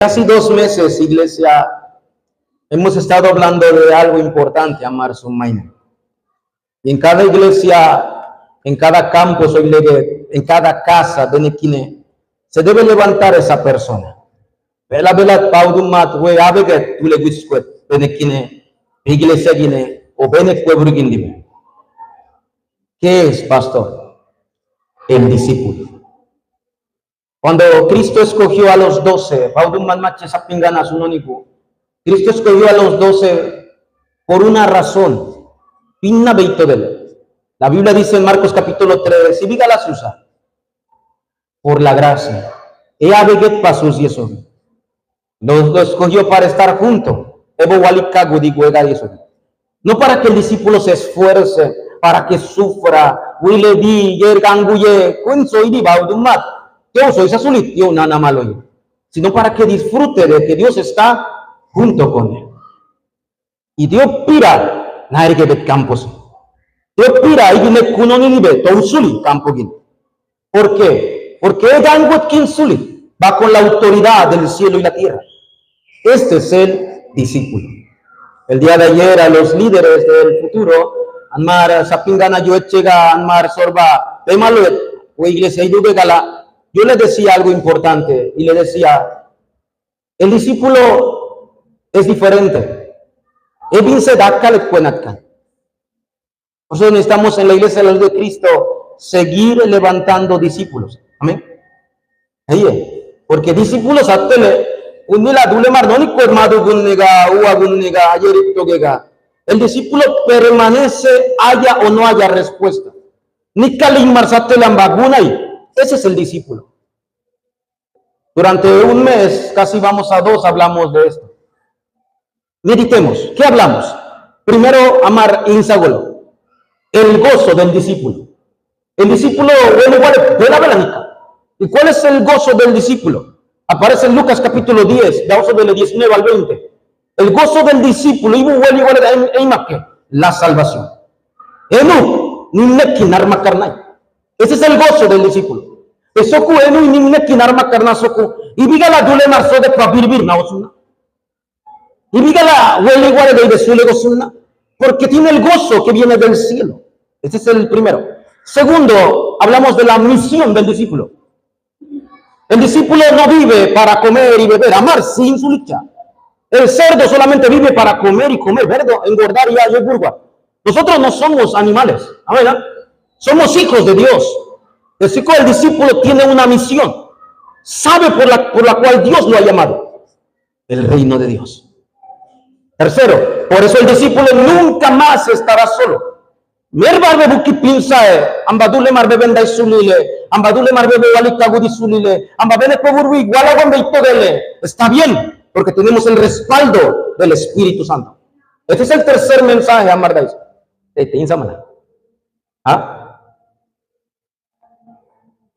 Casi 2 meses, iglesia, hemos estado hablando de algo importante, amar su maina. Y en cada iglesia, en cada campus, en cada casa, se debe levantar esa persona. Vela paudumat we abeget tule wisquet benekine iglesia gine o benek pueblo. ¿Qué es, pastor? El discípulo. Cuando Cristo escogió a los 12, Cristo escogió a los 12 por una razón. La Biblia dice en Marcos capítulo 3, y diga la susa, por la gracia. Lo escogió para estar juntos. No para que el discípulo se esfuerce, para que sufra, sino para que disfrute de que Dios está junto con él. Y Dios pira na de campos. Dios pira y viene kunoninibe tousuli campo. ¿Por qué? Porque va con la autoridad del cielo y la tierra. Este es el discípulo. El día de ayer a los líderes del futuro, Anmar Sapingana Yoechega, Anmar Sorba, Pemaluet, o Iglesia Idubegala, yo les decía algo importante y le decía, el discípulo es diferente. Por eso necesitamos en la Iglesia de Cristo seguir levantando discípulos. Amén. Porque discípulos el discípulo permanece, haya o no haya respuesta. Ese es el discípulo. Durante un mes, casi vamos a 2, hablamos de esto. Meditemos. ¿Qué hablamos? Primero, amar insagolo. El gozo del discípulo. El discípulo, de la velanica. ¿Y cuál es el gozo del discípulo? Aparece en Lucas capítulo 10, del 19 al 20. El gozo del discípulo, la salvación. Ese es el gozo del discípulo. Y diga la dule marzo de papirvir, y diga la porque tiene el gozo que viene del cielo. Ese es el primero. Segundo, hablamos de la misión del discípulo. El discípulo no vive para comer y beber, amar sin su lucha. El cerdo solamente vive para comer y comer, engordar y burba. Nosotros no somos animales, ¿verdad? Somos hijos de Dios. El discípulo tiene una misión, sabe por la cual Dios lo ha llamado, el reino de Dios. Tercero, por eso el discípulo nunca más estará solo. Está bien, porque tenemos el respaldo del Espíritu Santo. Este es el tercer mensaje, Amardais.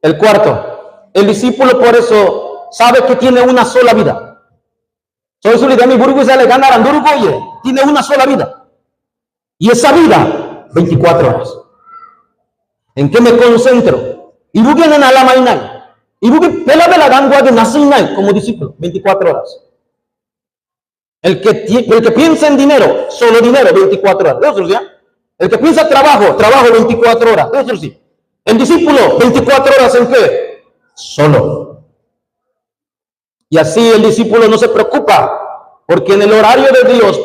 El cuarto, el discípulo por eso sabe que tiene una sola vida. Tiene una sola vida. Y esa vida, 24 horas. ¿En qué me concentro? Y busquen a la mañana. Y busquen la gangua de nacinay como discípulo, 24 horas. El que piensa en dinero, solo dinero, 24 horas. El que piensa trabajo, 24 horas. El discípulo, 24 horas ¿en qué? Solo. Y así el discípulo no se preocupa, porque en el horario de Dios,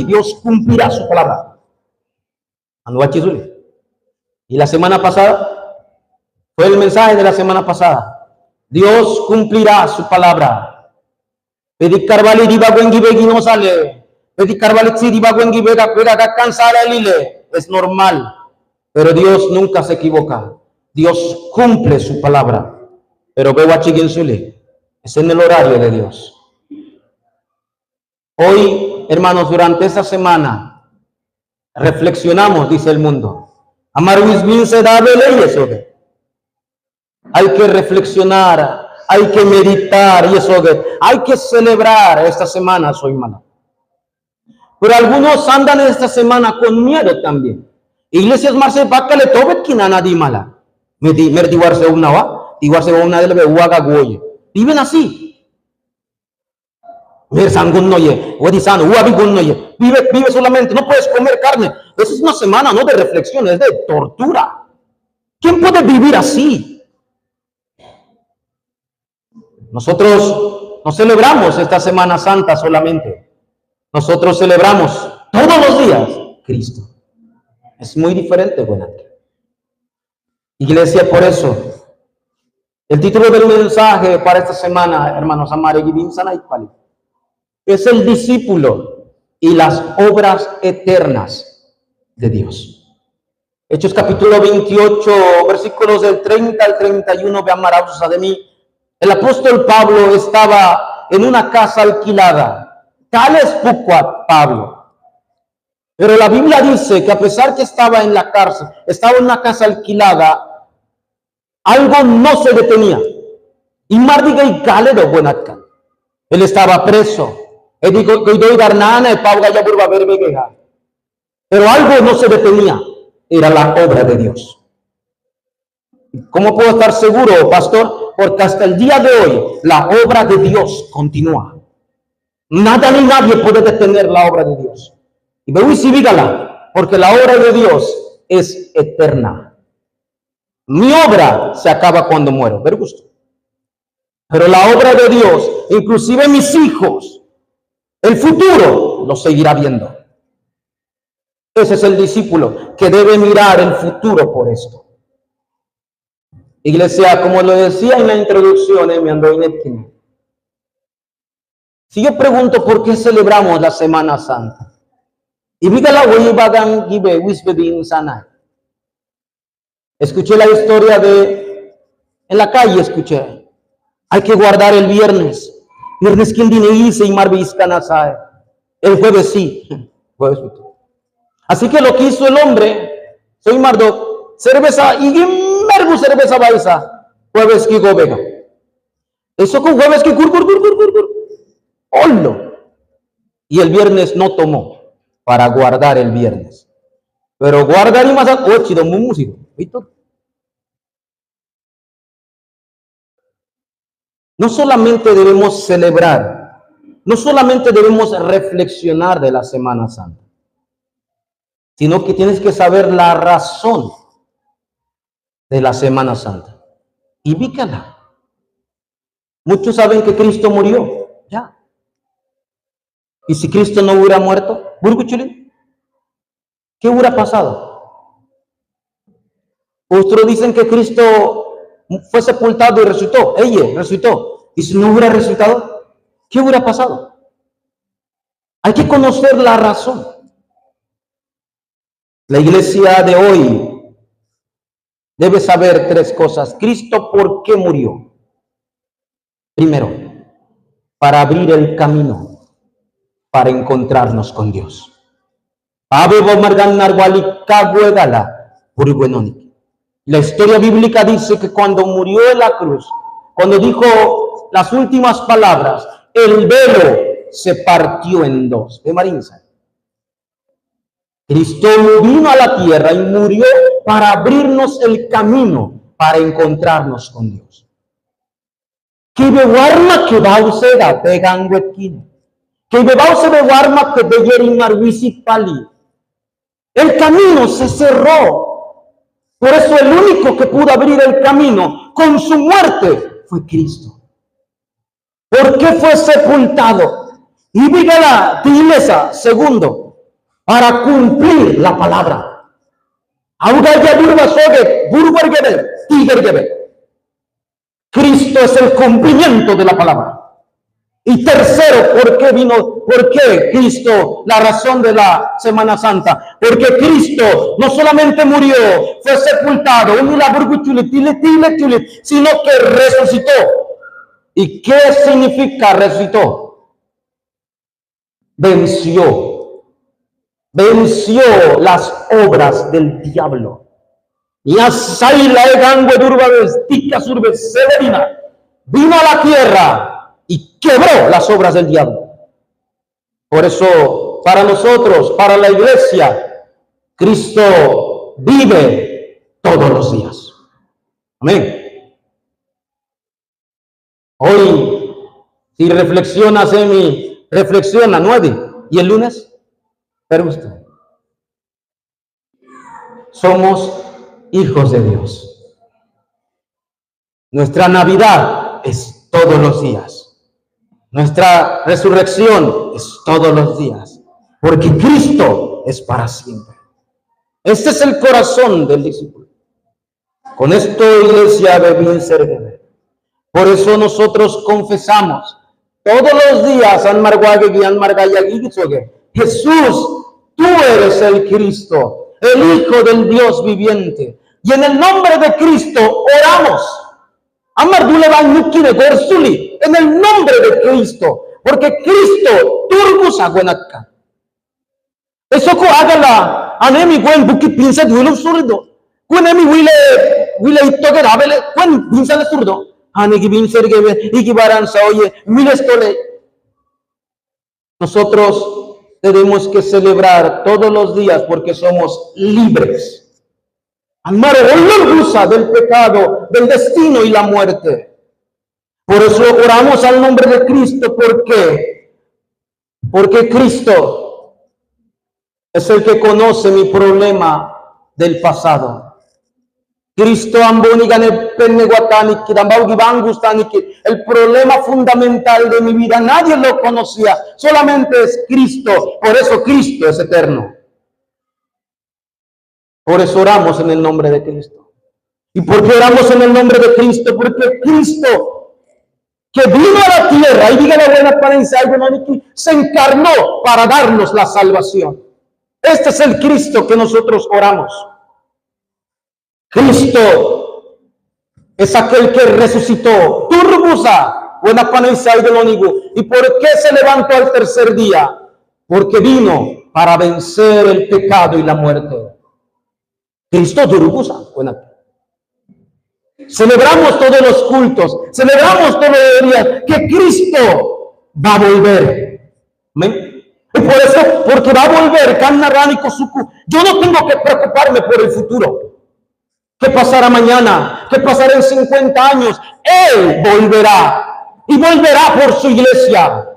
Dios cumplirá su palabra. Y la semana pasada, fue el mensaje de la semana pasada. Dios cumplirá su palabra. Es normal. Pero Dios nunca se equivoca. Dios cumple su palabra. Pero es en el horario de Dios. Hoy, hermanos, durante esta semana, reflexionamos, dice el mundo. Hay que reflexionar, hay que meditar, hay que celebrar esta semana, soy mala. Pero algunos andan esta semana con miedo también. Iglesias marse bakale tobet kinana di mala. Merdiwarse una de la behuaga goye. Viven así. Vive solamente, no puedes comer carne. Eso es una semana no de reflexión, es de tortura. ¿Quién puede vivir así? Nosotros no celebramos esta Semana Santa solamente. Nosotros celebramos todos los días Cristo. Es muy diferente, buena iglesia. Por eso, el título del mensaje para esta semana, hermanos, es el discípulo y las obras eternas de Dios. Hechos capítulo 28, versículos del 30 al 31, vean maravillosa de mí. El apóstol Pablo estaba en una casa alquilada. Tal es Pablo. Pero la Biblia dice que a pesar que estaba en la cárcel, estaba en una casa alquilada, algo no se detenía. Y Mardiga y Galero, buenatca. Él estaba preso. Pero algo no se detenía. Era la obra de Dios. ¿Cómo puedo estar seguro, pastor? Porque hasta el día de hoy la obra de Dios continúa. Nada ni nadie puede detener la obra de Dios. Y dígala, porque la obra de Dios es eterna. Mi obra se acaba cuando muero, ver gusto. Pero la obra de Dios, inclusive mis hijos, el futuro lo seguirá viendo. Ese es el discípulo que debe mirar el futuro por esto. Iglesia, como lo decía en la introducción, si yo pregunto por qué celebramos la Semana Santa, escuché la historia en la calle escuché, hay que guardar el viernes. Viernes quien dice y el jueves sí. Así que lo que hizo el hombre, soy Mardo, cerveza y mergo cerveza baisa, jueves que gobega. Eso con jueves que Olo. Y el viernes no tomó para guardar el viernes. Pero guardar y más ochido músico. No solamente debemos celebrar, no solamente debemos reflexionar de la Semana Santa, sino que tienes que saber la razón de la Semana Santa. Y bícala. Muchos saben que Cristo murió, ya. Y si Cristo no hubiera muerto, ¿qué hubiera pasado? Otros dicen que Cristo fue sepultado y resucitó. Ella resucitó. Y si no hubiera resucitado, ¿qué hubiera pasado? Hay que conocer la razón. La iglesia de hoy debe saber tres cosas. Cristo, ¿por qué murió? Primero, para abrir el camino para encontrarnos con Dios. La historia bíblica dice que cuando murió en la cruz, cuando dijo las últimas palabras, el velo se partió en dos. ¿De Marinza? Cristo vino a la tierra y murió para abrirnos el camino para encontrarnos con Dios. Que bewarma que va usted a pegan wetkin. Que bebause de warma que de yerimar pali. El camino se cerró. Por eso el único que pudo abrir el camino con su muerte fue Cristo. ¿Por qué fue sepultado? Y dígala, iglesia, segundo, para cumplir la palabra. Cristo es el cumplimiento de la palabra. Y tercero, ¿por qué vino? ¿Por qué Cristo? La razón de la Semana Santa. Porque Cristo no solamente murió, fue sepultado, sino que resucitó. ¿Y qué significa resucitó? Venció las obras del diablo. Vino a la tierra y quebró las obras del diablo. Por eso, para nosotros, para la iglesia, Cristo vive todos los días. Amén. Hoy, si reflexionas en mí, reflexiona 9 y el lunes, pero usted, somos hijos de Dios. Nuestra Navidad es todos los días. Nuestra resurrección es todos los días. Porque Cristo es para siempre. Este es el corazón del discípulo. Con esto, iglesia, debí ser. Por eso nosotros confesamos todos los días, Jesús, tú eres el Cristo, el Hijo del Dios viviente. Y en el nombre de Cristo oramos. En el nombre de Cristo, porque Cristo turbus aguenatka. Eso ko agala anemi gwen buki pinsa duelo surdo. Kunemi wile itoke rabele kwen pinsa surdo. Anegi pinser que ikibaran sa oye milestole. Nosotros tenemos que celebrar todos los días porque somos libres. Amar el del pecado, del destino y la muerte. Por eso oramos al nombre de Cristo. ¿Por qué? Porque Cristo es el que conoce mi problema del pasado. Cristo el problema fundamental de mi vida, nadie lo conocía, solamente es Cristo. Por eso Cristo es eterno. Por eso oramos en el nombre de Cristo. ¿Y por qué oramos en el nombre de Cristo? Porque Cristo, que vino a la tierra, y diga la buena prensa, se encarnó para darnos la salvación. Este es el Cristo que nosotros oramos. Cristo es aquel que resucitó. Turbusa, buena prensa y ¿Y por qué se levantó al tercer día? Porque vino para vencer el pecado y la muerte. Cristo Turubusa. Celebramos todos los cultos, celebramos todos los días que Cristo va a volver. ¿Amén? Y por eso, porque va a volver, yo no tengo que preocuparme por el futuro. ¿Qué pasará mañana? ¿Qué pasará en 50 años? Él volverá. Y volverá por su iglesia.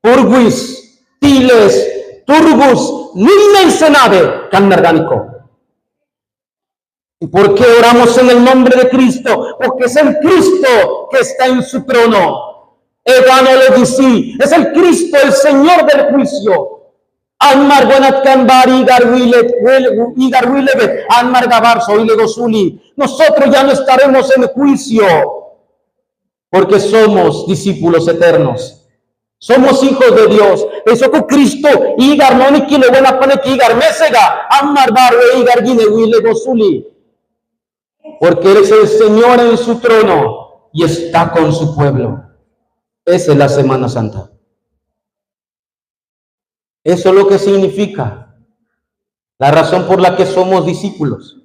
Urguis, Tiles, Turbus, Nilmen Senade, Canargánico. ¿Y por qué oramos en el nombre de Cristo? Porque es el Cristo que está en su trono. Es el Cristo, el Señor del juicio. Nosotros ya no estaremos en juicio porque somos discípulos eternos. Somos hijos de Dios. Eso que Cristo igar no ni kilo buena pane que igar mesega amar barwe igar gine wile gosuli. Porque Él es el Señor en su trono y está con su pueblo. Esa es la Semana Santa. Eso es lo que significa. La razón por la que somos discípulos.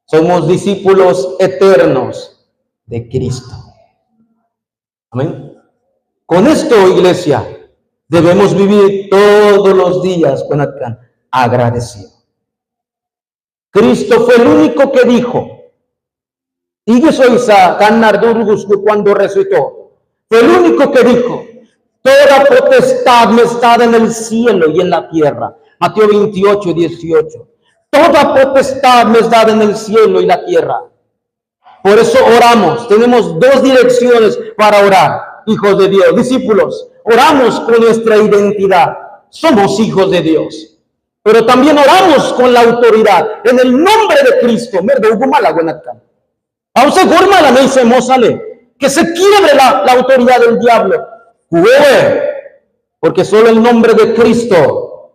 Somos discípulos eternos de Cristo. Amén. Con esto, iglesia, debemos vivir todos los días con agradecido. Cristo fue el único que dijo, y yo soy cuando resucitó, fue el único que dijo, toda potestad me está en el cielo y en la tierra. Mateo 28, 18. Toda potestad me está en el cielo y la tierra. Por eso oramos. Tenemos dos direcciones para orar, hijos de Dios, discípulos. Oramos con nuestra identidad. Somos hijos de Dios. Pero también oramos con la autoridad. En el nombre de Cristo. Que se quiebre la autoridad del diablo. Porque solo el nombre de Cristo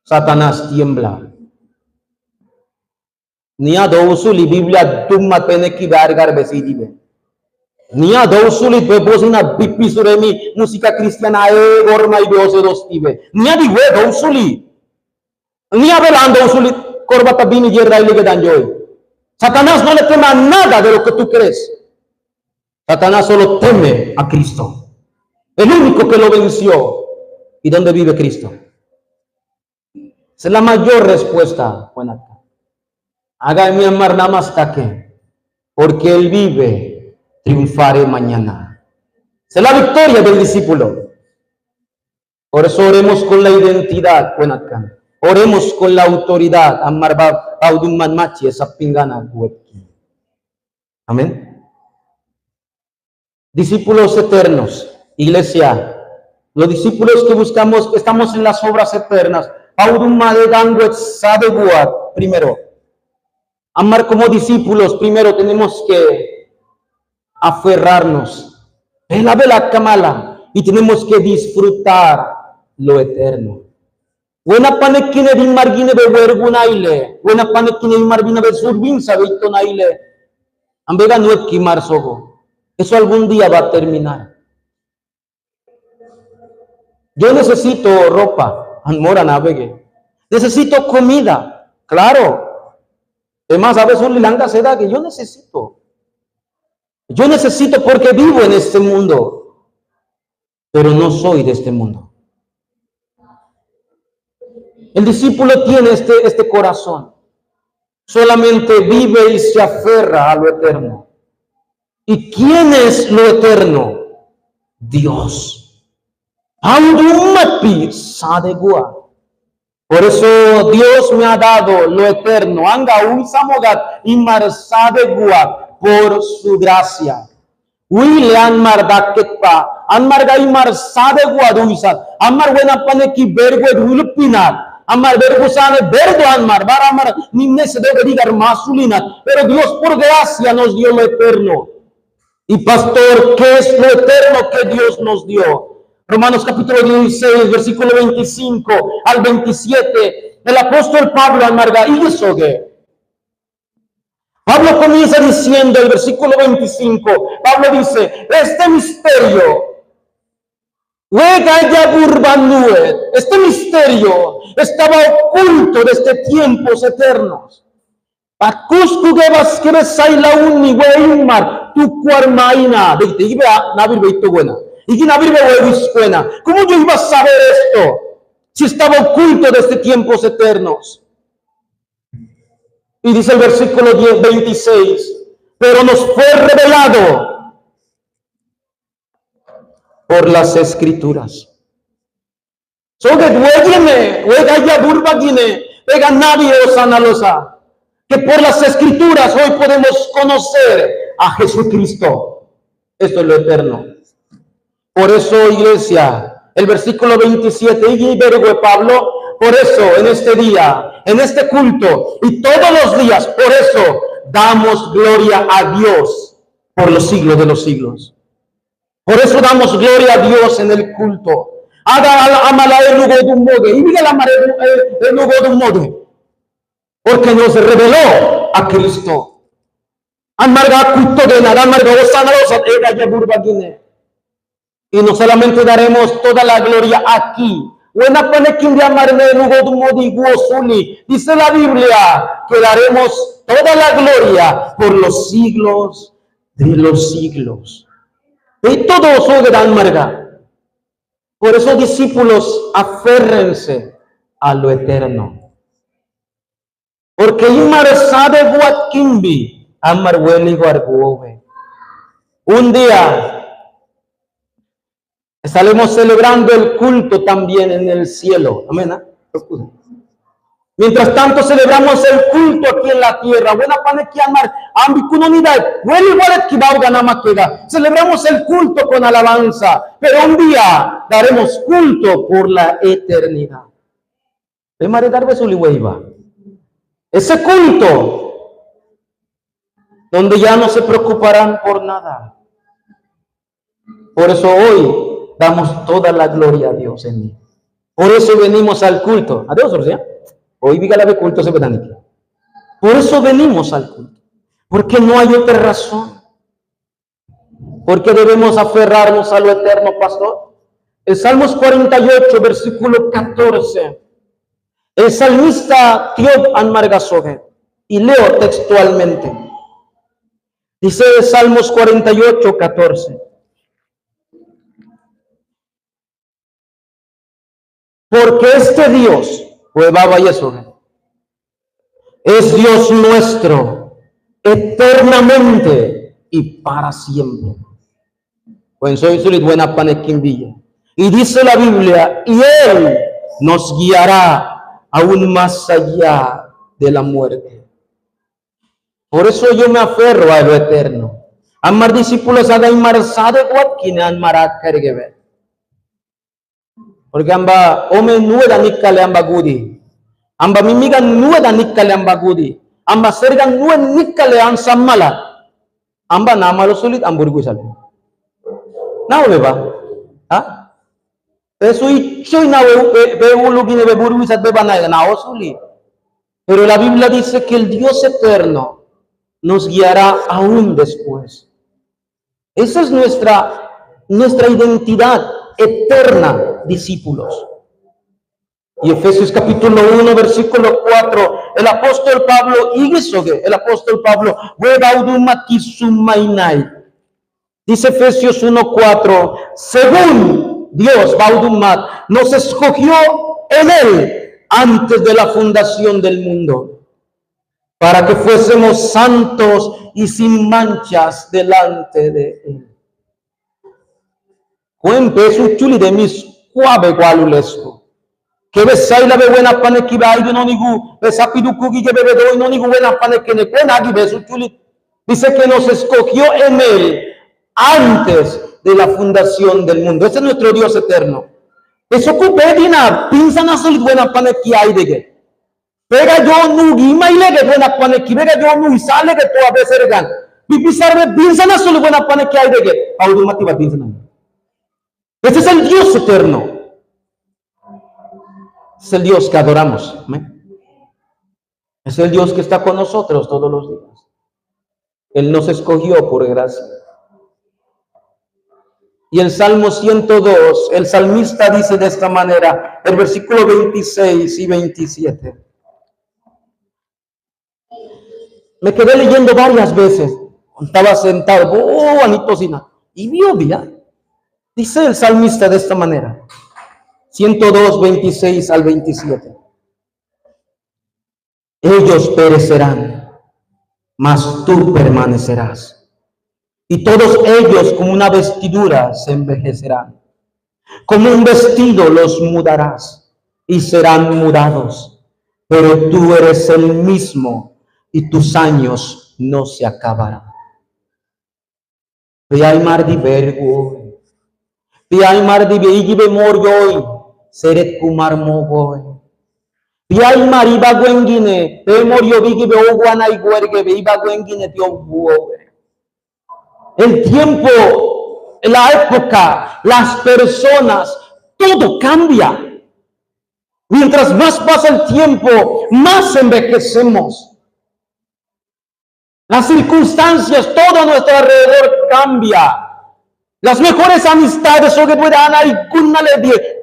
Satanás tiembla. Nia dousuli Biblia tumma peneki gargar besidibe. Nia dousuli bebosina bipi suremi música cristiana gorma y beose dostibe. Nia di we dousuli. Nia velando dousuli corbata bini yerda ile danjoy. Satanás no le teme a nada de lo que tú crees. Satanás solo teme a Cristo. El único que lo venció. ¿Y dónde vive Cristo? Esa es la mayor respuesta. Haga mi amar namaste, porque Él vive, triunfaré mañana. Esa es la victoria del discípulo. Por eso oremos con la identidad, Buenacán. Oremos con la autoridad. Amén. Discípulos eternos, iglesia. Los discípulos que buscamos, estamos en las obras eternas. Primero, amar como discípulos, primero tenemos que aferrarnos en la vela kamala y tenemos que disfrutar lo eterno. Buena panekine din margine be wergunaile, buena panekine din margine be surbin sabito naile. Ambega nuet kimar sogo. Eso algún día va a terminar. Yo necesito ropa, anmora navegue. Necesito comida, claro. Además, a veces un lilanga se da que yo necesito. Yo necesito porque vivo en este mundo, pero no soy de este mundo. El discípulo tiene este corazón. Solamente vive y se aferra a lo eterno. ¿Y quién es lo eterno? Dios. Por eso Dios me ha dado lo eterno. Anga un samogat imar sadegua por su gracia. Will anmar daketpa anmar gaimar sadegua duisat amar buena paneki bergue dulpinat. Amar vergusane verdo anmar baramar nimne se debe digar masulinat. Pero Dios por gracia nos dio lo eterno. Y pastor, ¿qué es lo eterno que Dios nos dio? Romanos capítulo 16, versículo 25 al 27. El apóstol Pablo amarga hizo que Pablo comienza diciendo el versículo 25. Pablo dice, este misterio, este misterio estaba oculto desde tiempos eternos. ¿Cómo yo iba a saber esto si estaba oculto desde tiempos eternos? Y dice el versículo 26, pero nos fue revelado por las escrituras. Que por las escrituras hoy podemos conocer a Jesucristo. Esto es lo eterno. Por eso, iglesia, el versículo 27, y Pablo, por eso en este día, en este culto y todos los días, por eso damos gloria a Dios por los siglos de los siglos. Por eso damos gloria a Dios en el culto. Porque nos reveló a Cristo. Y no solamente daremos toda la gloria aquí. Dice la Biblia que daremos toda la gloria por los siglos de los siglos. Y todos dan marga. Por eso, discípulos, aférrense a lo eterno. Porque un día estaremos celebrando el culto también en el cielo. Amén. Mientras tanto celebramos el culto aquí en la tierra. Celebramos el culto con alabanza. Pero un día daremos culto por la eternidad. Ese culto donde ya no se preocuparán por nada. Por eso hoy damos toda la gloria a Dios en mí. Por eso venimos al culto. Adiós, ¿sí? Hoy diga la de culto se verán aquí. Por eso venimos al culto. Porque no hay otra razón. Porque debemos aferrarnos a lo eterno, pastor. El Salmos 48, versículo 14. El salmista Tiob Anmargasoge. Y leo textualmente. Dice Salmos 48, 14. Porque este Dios, es Dios nuestro, eternamente y para siempre. Pues soy buena panequimbilla. Y dice la Biblia, y Él nos guiará aún más allá de la muerte. Por eso yo me aferro a lo eterno. Amar discípulos ada imarsade kuat kini an marakar gebe. Porque amba ome nueda nikale amba gudi. Amba mimiga nueda nikale amba gudi. Amba sergan nueda nikale an samala. Amba namalo sulit amburgu sale. Nawe beba. Ha? Eso icho nawe be ulu gine be burgu sat beba na sulit. Pero la Biblia dice que el Dios eterno nos guiará aún después. Esa es nuestra identidad eterna, discípulos. Y Efesios capítulo 1, versículo 4, el apóstol Pablo, dice Efesios 1, 4, según Dios, Baudumat, nos escogió en Él antes de la fundación del mundo, para que fuésemos santos y sin manchas delante de Él. Cuente su chuli de mis cuave gualulesco. Que besai la buena pane que va y no nigu, besapidu kugi que bebe doy no nigu buena pane que ne cuena aquí besu chuli. Dice que nos escogió en Él antes de la fundación del mundo. Ese es nuestro Dios eterno. Eso que dina pinza na sol buena pane que hay de que. Pega yo nu gima ile que buena pane que pega yo nu sale que tú a veces regan. Pipisar de pinza na sol buena pane que hay de que. Automática pinza na. Este es el Dios eterno. Es el Dios que adoramos. ¿Amén? Es el Dios que está con nosotros todos los días. Él nos escogió por gracia. Y el Salmo 102, el salmista dice de esta manera, el versículo 26 y 27. Me quedé leyendo varias veces. Estaba sentado, y vio bien. Dice el salmista de esta manera, 102, 26 al 27. Ellos perecerán, mas tú permanecerás. Y todos ellos como una vestidura se envejecerán. Como un vestido los mudarás y serán mudados. Pero tú eres el mismo y tus años no se acabarán. Piay mar di vergo. Piay mar di beigibe morgoy. Seret kumar mogoy. Piay mar iba guengine. Pe morio bigibe oguana y guergue. Iba guengine tio buogue. El tiempo, la época, las personas, todo cambia. Mientras más pasa el tiempo, más envejecemos. Las circunstancias, todo a nuestro alrededor cambia. Las mejores amistades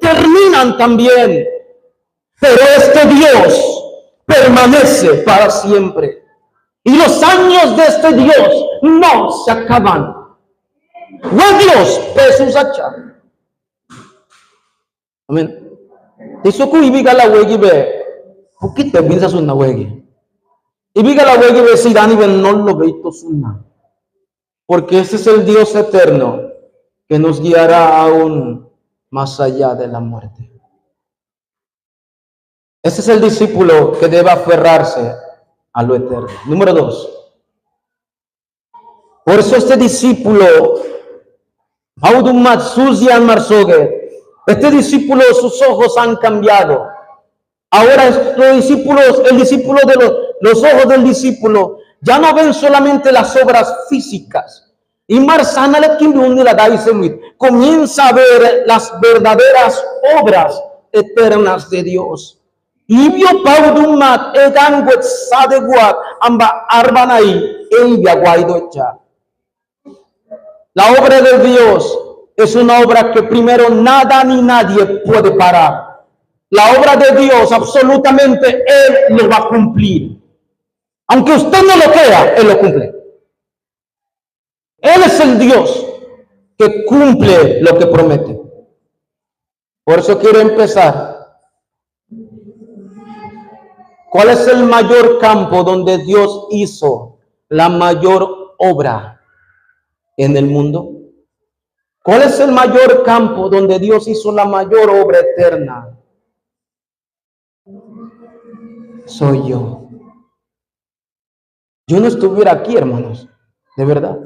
terminan también. Pero este Dios permanece para siempre. Y los años de este Dios no se acaban. Dios, Jesús acha. Amén. Disuku ibiga la wegi be. Bukit te binsa sunna wegi. Ibiga la wegi be si dani ben no lo veito sunna. Porque ese es el Dios eterno que nos guiará aún más allá de la muerte. Ese es el discípulo que debe aferrarse a lo eterno. Número 2. Por eso este discípulo, este discípulo, sus ojos han cambiado. Ahora el discípulo de los ojos del discípulo ya no ven solamente las obras físicas. Y comienza a ver las verdaderas obras eternas de Dios. Y vio Paudumat edanguet sadeguat amba arbanai guaidocha. La obra de Dios es una obra que primero nada ni nadie puede parar. La obra de Dios absolutamente Él lo va a cumplir. Aunque usted no lo crea, Él lo cumple. Él es el Dios que cumple lo que promete. Por eso quiero empezar. ¿Cuál es el mayor campo donde Dios hizo la mayor obra en el mundo? ¿Cuál es el mayor campo donde Dios hizo la mayor obra eterna? Soy yo. Yo no estuviera aquí, hermanos, de verdad.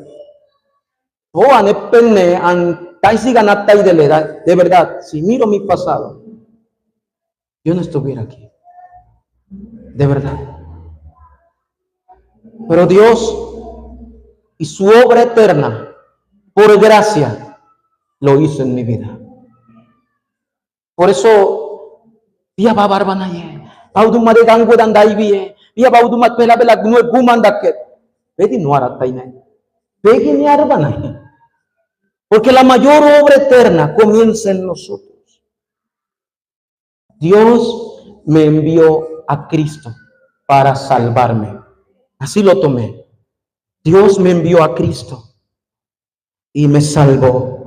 De verdad, si miro mi pasado, yo no estuviera aquí, de verdad. Pero Dios y su obra eterna, por gracia, lo hizo en mi vida. Por eso, dia babarbanaye, bauduma de gango dandaibiye, dia bauduma pela bela gnue gumandaket, pedi nuara taine, pegi ni arbanaye. Porque la mayor obra eterna comienza en nosotros. Dios me envió a Cristo para salvarme. Así lo tomé. Dios me envió a Cristo y me salvó.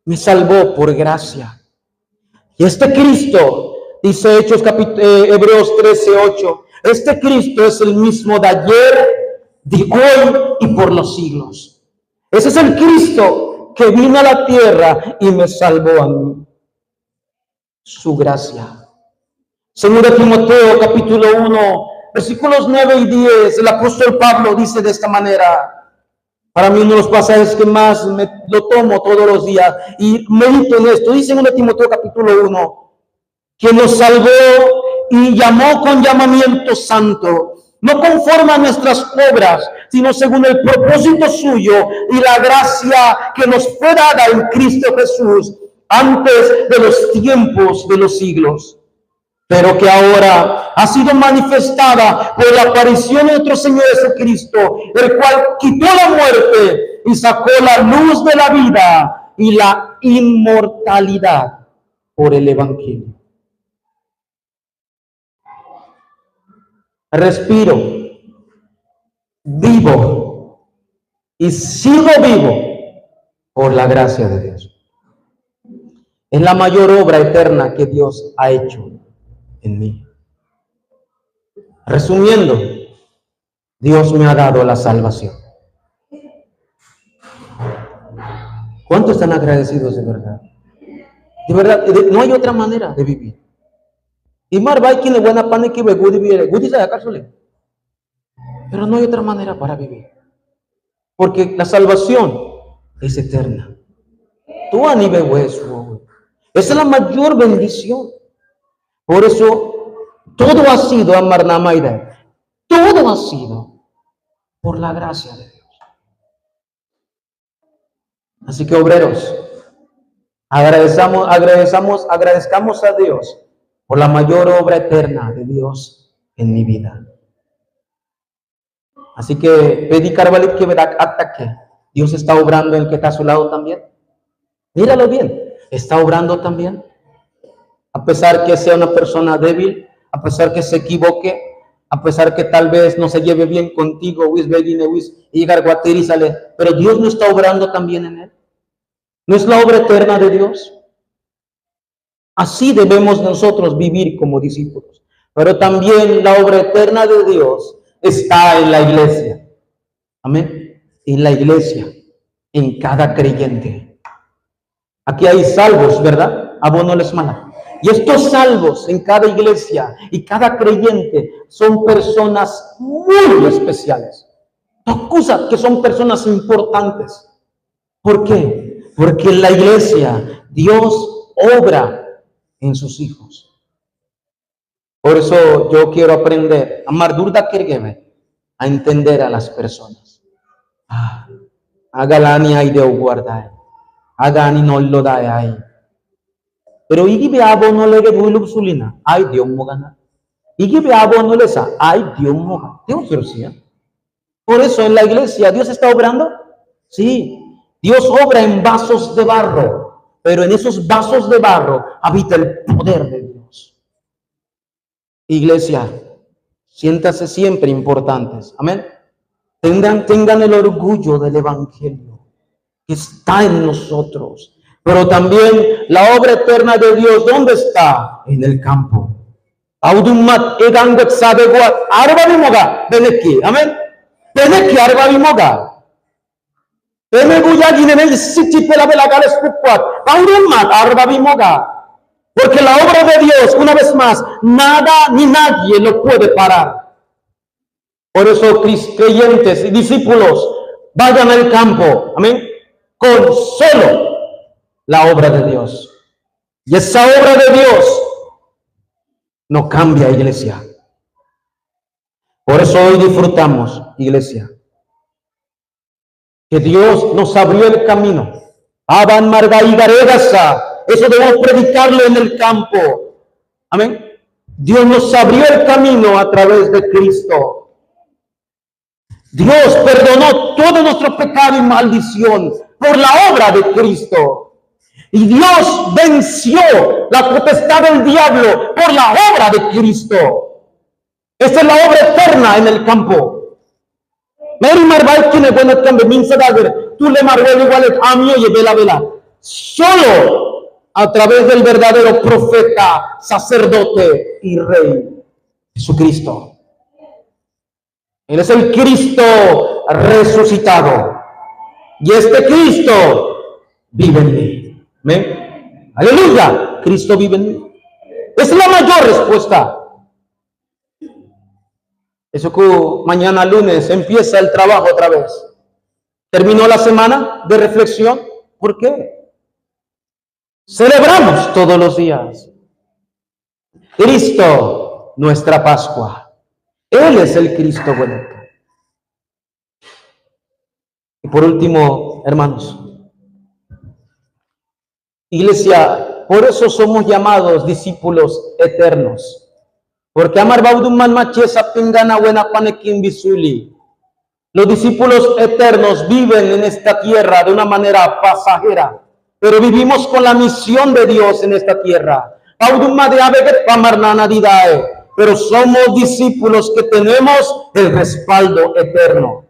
Me salvó por gracia. Y este Cristo, dice Hechos Hebreos 13:8, este Cristo es el mismo de ayer, de hoy y por los siglos. Ese es el Cristo que vino a la tierra y me salvó a mí. Su gracia. Según de Timoteo capítulo 1, versículos 9 y 10, el apóstol Pablo dice de esta manera. Para mí uno de los pasajes que más lo tomo todos los días y medito en esto. Dice en Timoteo capítulo 1, que nos salvó y llamó con llamamiento santo, no conforme a nuestras obras, sino según el propósito suyo y la gracia que nos fue dada en Cristo Jesús antes de los tiempos de los siglos, pero que ahora ha sido manifestada por la aparición de nuestro Señor Jesucristo, el cual quitó la muerte y sacó la luz de la vida y la inmortalidad por el Evangelio. Respiro, vivo y sigo vivo por la gracia de Dios. Es la mayor obra eterna que Dios ha hecho en mí. Resumiendo, Dios me ha dado la salvación. ¿Cuántos están agradecidos de verdad? De verdad, no hay otra manera de vivir. Pero no hay otra manera para vivir. Porque la salvación es eterna. Esa es la mayor bendición. Por eso, todo ha sido, todo ha sido por la gracia de Dios. Así que, obreros, agradezcamos a Dios por la mayor obra eterna de Dios en mi vida. Así que, pedí carvalit que hasta que Dios está obrando en el que está a su lado también. Míralo bien, está obrando también. A pesar que sea una persona débil, a pesar que se equivoque, a pesar que tal vez no se lleve bien contigo, pero Dios no está obrando también en él. ¿No es la obra eterna de Dios? Así debemos nosotros vivir como discípulos. Pero también la obra eterna de Dios está en la iglesia. Amén. En la iglesia, en cada creyente. Aquí hay salvos, ¿verdad? Abono les mala. Y estos salvos en cada iglesia y cada creyente son personas muy especiales. Acusa que son personas importantes. ¿Por qué? Porque en la iglesia Dios obra en sus hijos. Por eso yo quiero aprender a entender a las personas. Agalani hay de guardar. Agani no lo da ahí. Pero igibe abo no le gedulub sulina. Ay Dios mo gana. Igibe abo no le sa. Ay Dios mo gana. Dios pero por eso en la iglesia Dios está obrando. Sí. Dios obra en vasos de barro. Pero en esos vasos de barro habita el poder de Dios. Iglesia, siéntase siempre importantes. Amén. Tengan el orgullo del evangelio que está en nosotros. Pero también la obra eterna de Dios, ¿dónde está? En el campo. Audumat egangot sabeguat arba bimoga beneki. Amén. Beneki arba bimoga. Eme buya ginene sichi pela bela gales pukwat. Paurin mat arba bimoga. Porque la obra de Dios, una vez más, nada ni nadie lo puede parar. Por eso, creyentes y discípulos, vayan al campo, amén, con solo la obra de Dios. Y esa obra de Dios no cambia, iglesia. Por eso hoy disfrutamos, iglesia, que Dios nos abrió el camino. Aban Marga y Garegasa. Eso debemos predicarlo en el campo. Amén. Dios nos abrió el camino a través de Cristo. Dios perdonó todo nuestro pecado y maldición por la obra de Cristo. Y Dios venció la potestad del diablo por la obra de Cristo. Esta es la obra eterna en el campo. Mary Marvay tiene buena cambio, minsa dagger, tú le marvel igual a mí y vela vela. Solo a través del verdadero profeta, sacerdote y rey, Jesucristo. Él es el Cristo resucitado. Y este Cristo vive en mí. ¿Amén? Aleluya. Cristo vive en mí. Es la mayor respuesta. Eso que mañana lunes empieza el trabajo otra vez. Terminó la semana de reflexión. ¿Por qué? Celebramos todos los días. Cristo, nuestra Pascua. Él es el Cristo bueno. Y por último, hermanos, iglesia, por eso somos llamados discípulos eternos. Porque amar bauduman machesa pingana buena panekin bisuli. Los discípulos eternos viven en esta tierra de una manera pasajera, pero vivimos con la misión de Dios en esta tierra. Pero somos discípulos que tenemos el respaldo eterno.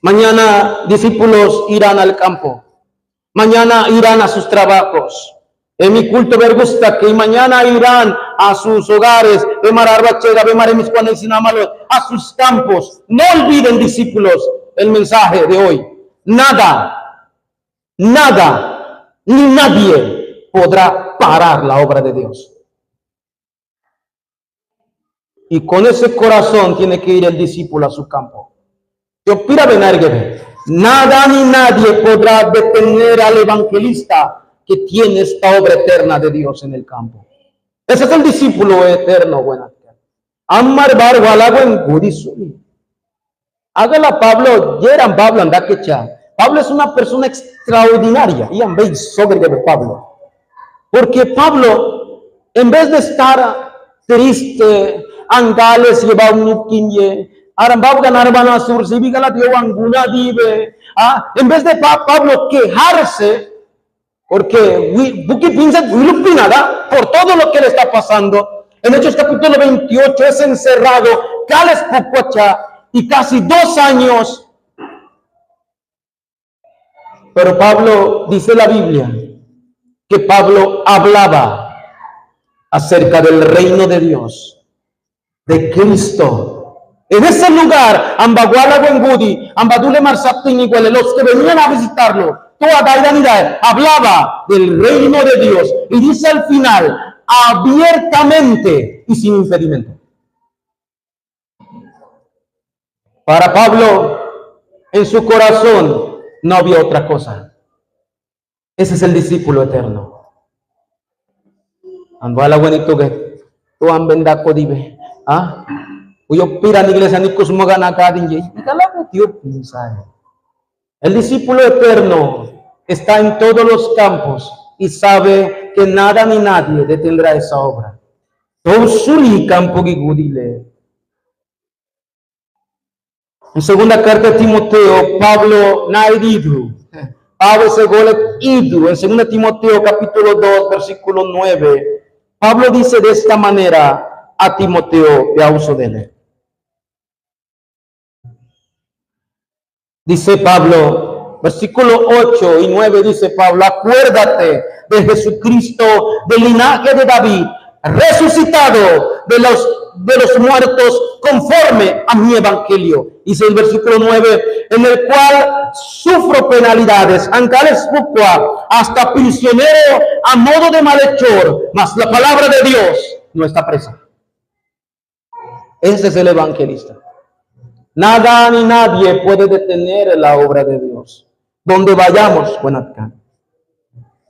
Mañana discípulos irán al campo. Mañana irán a sus trabajos. En mi culto me gusta que mañana irán a sus hogares, a sus campos. No olviden, discípulos, el mensaje de hoy. Nada, nada, ni nadie podrá parar la obra de Dios. Y con ese corazón tiene que ir el discípulo a su campo. Nada ni nadie podrá detener al evangelista que tiene esta obra eterna de Dios en el campo. Ese es el discípulo eterno. Ammar bar walawen gudisuli. Hágala Pablo, yeran Pablo anda quecha. Pablo es una persona extraordinaria. Y han veis sobre de Pablo. Porque Pablo, en vez de estar triste, angales lleva un nukinye, arambabgan arbana sur, si vigala dio anguna dive. En vez de Pablo quejarse, porque Buki piensa por todo lo que le está pasando. En Hechos capítulo 28 es encerrado, Cales Pucuacha, y casi 2 años. Pero Pablo, dice la Biblia, que Pablo hablaba acerca del reino de Dios, de Cristo. En ese lugar, Ambaguala Wengudi, Ambadule Marsaptin y los que venían a visitarlo, hablaba del reino de Dios. Y dice al final, abiertamente y sin impedimento. Para Pablo, en su corazón no había otra cosa. Ese es el discípulo eterno. Andala buenito que tú han vendaco dive. Uyo pira en iglesia ni cosmogana kadinje. El discípulo eterno está en todos los campos y sabe que nada ni nadie detendrá esa obra. Todo suli campo gigudile. En segunda carta de Timoteo, Pablo naididu. Pablo se golet idu. En segunda Timoteo capítulo 2, versículo 9. Pablo dice de esta manera a Timoteo de auso de él. Dice Pablo, versículo 8 y 9 dice Pablo, acuérdate de Jesucristo, del linaje de David, resucitado de los de los muertos conforme a mi evangelio. Dice el versículo 9, en el cual sufro penalidades, hasta prisionero a modo de malhechor, mas la palabra de Dios no está presa. Ese es el evangelista. Nada ni nadie puede detener la obra de Dios. Donde vayamos, acá.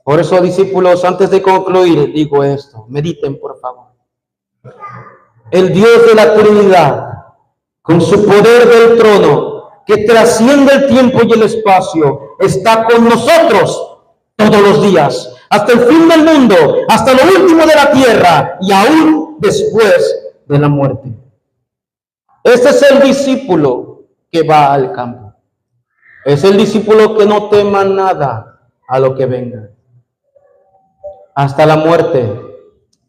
Por eso, discípulos, antes de concluir, digo esto, mediten por favor. El Dios de la Trinidad, con su poder del trono, que trasciende el tiempo y el espacio, está con nosotros todos los días, hasta el fin del mundo, hasta lo último de la tierra y aún después de la muerte. Este es el discípulo que va al campo. Es el discípulo que no tema nada a lo que venga. Hasta la muerte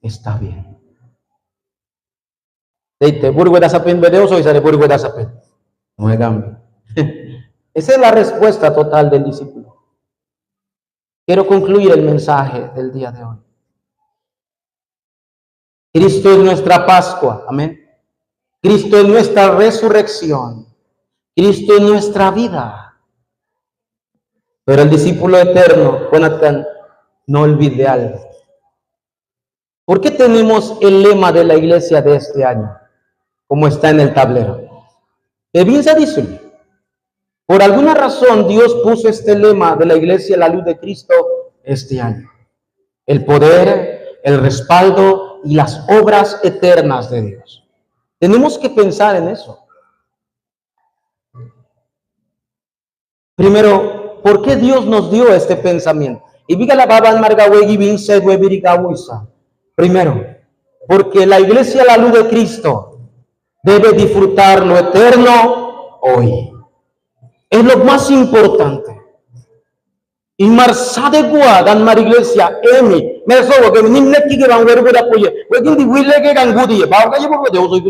está bien. Esa es la respuesta total del discípulo. Quiero concluir el mensaje del día de hoy. Cristo es nuestra Pascua, amén. Cristo es nuestra resurrección. Cristo es nuestra vida. Pero el discípulo eterno, Jonathan, no olvide algo. ¿Por qué tenemos el lema de la iglesia de este año, como está en el tablero? Bien se dice, por alguna razón Dios puso este lema de la iglesia, la luz de Cristo, este año. El poder, el respaldo y las obras eternas de Dios. Tenemos que pensar en eso. Primero, ¿por qué Dios nos dio este pensamiento? Primero, porque la iglesia, la luz de Cristo, debe disfrutar lo eterno hoy. Es lo más importante. Y marsade gua dan mar iglesia emi me so que ni neki que van ver gura poye wekin di wile que gangudi ba ka llevo de uso.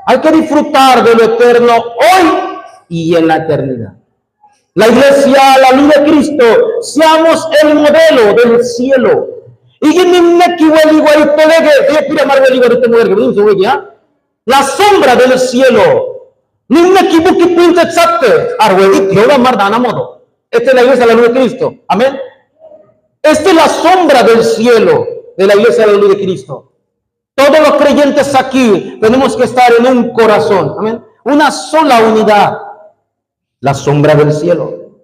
Hay que disfrutar de lo eterno hoy y en la eternidad. La iglesia, la luz de Cristo, seamos el modelo del cielo. Y que ni neki wali wali tolege de pira mar wali wali temuer que no se ve ya. La sombra del cielo. Ni neki buki pinta exacte arwedi yoga mar dana modo. Esta es la iglesia de la luz de Cristo. Amén. Esta es la sombra del cielo de la iglesia de la luz de Cristo. Todos los creyentes aquí tenemos que estar en un corazón. Amén. Una sola unidad. La sombra del cielo.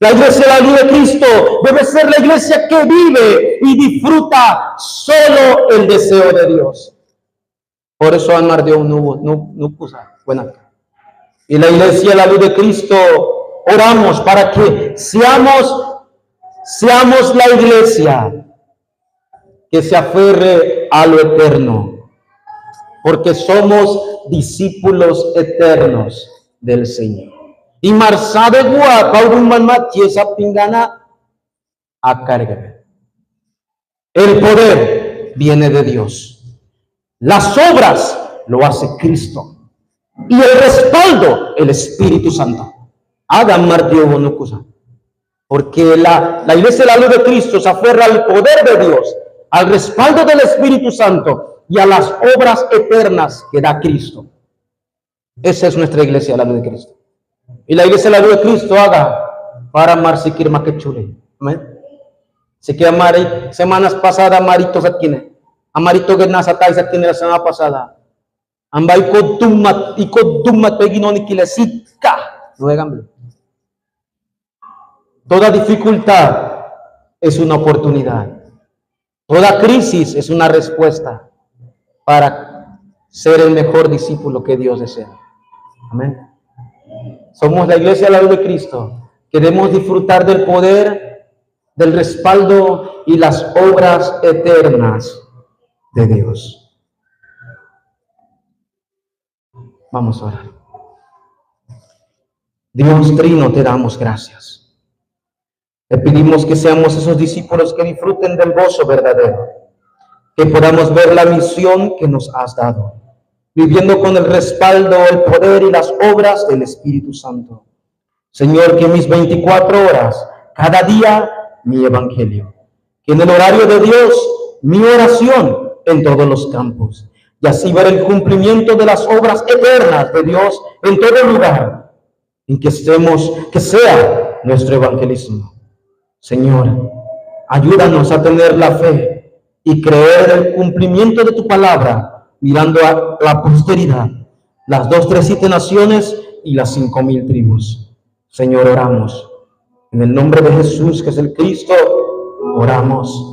La iglesia de la luz de Cristo debe ser la iglesia que vive y disfruta solo el deseo de Dios. Por eso Anmar dio no pusa. Buena. Y la iglesia de la luz de Cristo, oramos para que seamos la iglesia que se aferre a lo eterno, porque somos discípulos eternos del Señor. Y marsade gua paudun manmat esa pingana a carga. El poder viene de Dios. Las obras lo hace Cristo. Y el respaldo, el Espíritu Santo. Hagan martirio bonucusa. Porque la iglesia de la luz de Cristo se aferra al poder de Dios, al respaldo del Espíritu Santo y a las obras eternas que da Cristo. Esa es nuestra iglesia, la luz de Cristo. Y la iglesia de la luz de Cristo haga para marsikir makechule. Amén. Se que amari, semanas pasadas marito satkine. Amarito que nasatai satkine la semana pasada. Ambay ko dummat peginoni kilesika. No hagan. Toda dificultad es una oportunidad. Toda crisis es una respuesta para ser el mejor discípulo que Dios desea. Amén. Somos la iglesia de la luz de Cristo. Queremos disfrutar del poder, del respaldo y las obras eternas de Dios. Vamos a orar. Dios Trino, te damos gracias. Te pedimos que seamos esos discípulos que disfruten del gozo verdadero, que podamos ver la misión que nos has dado, viviendo con el respaldo, el poder y las obras del Espíritu Santo. Señor, que mis 24 horas, cada día, mi evangelio, que en el horario de Dios, mi oración en todos los campos, y así ver el cumplimiento de las obras eternas de Dios en todo lugar en que estemos, que sea nuestro evangelismo. Señor, ayúdanos a tener la fe y creer en el cumplimiento de tu palabra, mirando a la posteridad, las 2, 3, 7 naciones y las 5,000 tribus. Señor, oramos. En el nombre de Jesús, que es el Cristo, oramos.